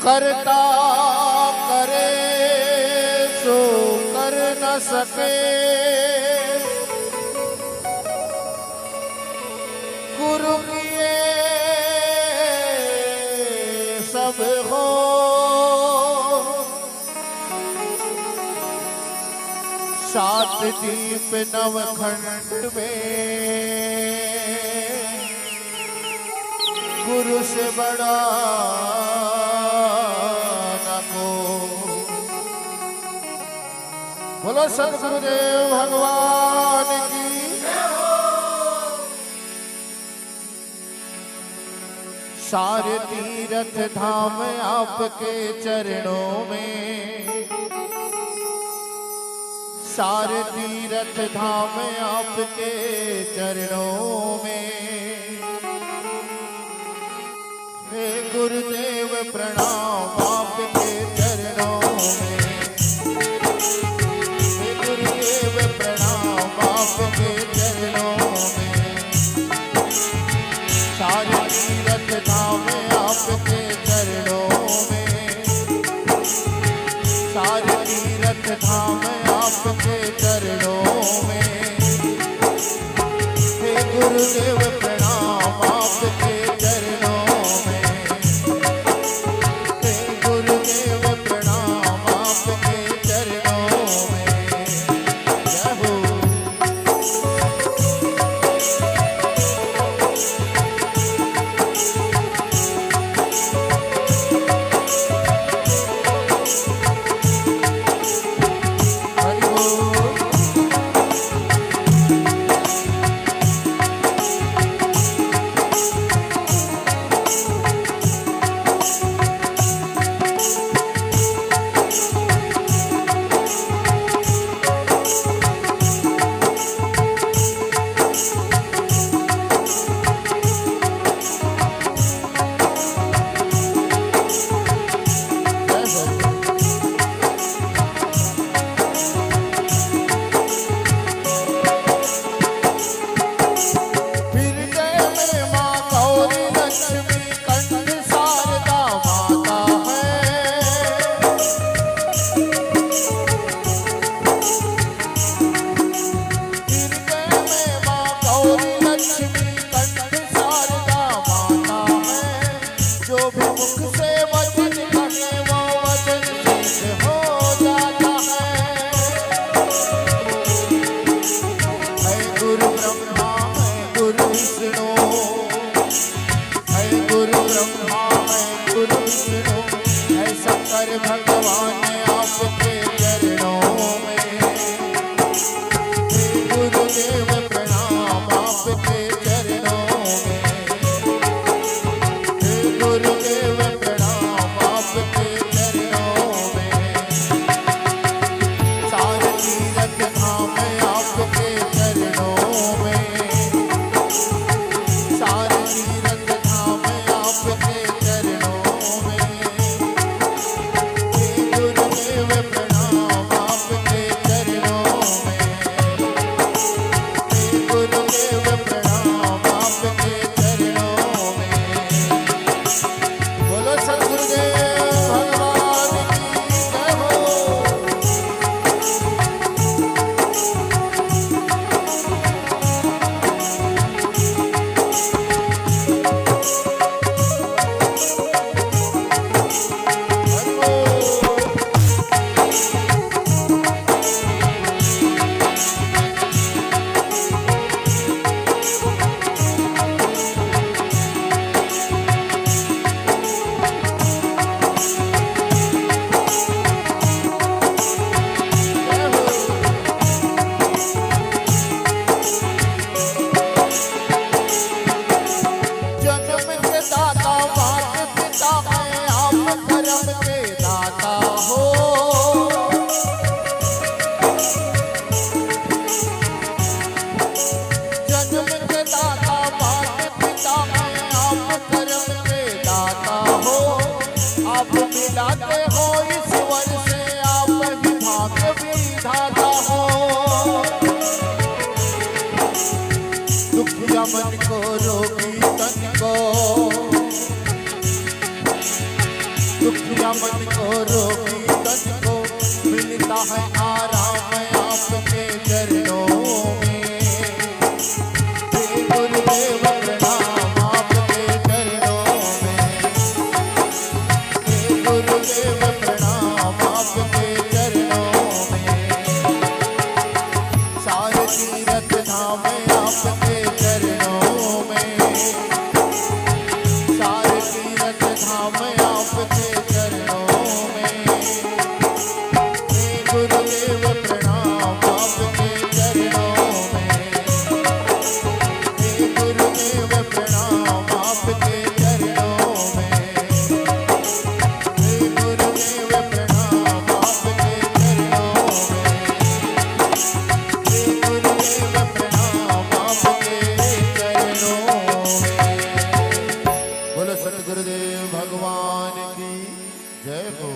करता करे सो कर न सके, गुरु किए सब हो। सात दीप नवखंड में गुरु से बड़ा न को। बोलो सद्गुरुदेव भगवान की। सारे तीर्थ धाम आपके चरणों में, सारे तीर्थ धाम आपके चरणों में। हे गुरुदेव प्रणाम आपके चरणों में, हे गुरुदेव प्रणाम आपके चरणों में। सारे तीर्थ धाम आपके चरणों में, सारे तीर्थ धाम आपके चरणों में। हे गुरुदेव प्रणाम आपके चरणों में, हे गुरुदेव प्रणाम आपके चरणों में। जय हो। भगवान आपके चरणों में, गुरुदेव प्रणाम आपके चरणों में, गुरुदेव प्रणाम आपके चरणों में। सारे तीर्थ धाम आपके चरणों में, सारे तीर्थ धाम आपके चरणों में। मिलाते हो ईश्वर से आप ही भाग्य विधाता हो। दुखिया मन को रोगी तन को, दुखिया मन को रोगी तन को मिलता है आराम आपके चरणों में। हे गुरुदेव प्रणाम आपके चरणों में। हे गुरुदेव प्रणाम आपके चरणों में। सारे तीरथ धाम आपके चरणों में। सारे तीरथ धाम आपके चरणों में। हे गुरुदेव प्रणाम आपके चरणों में। हे गुरुदेव प्रणाम आपके चरणों में। हे गुरुदेव प्रणाम आपके चरणों में। हे गुरुदेव प्रणाम आपके चरणों में। बोलो सतगुरुदेव भगवान की जय हो।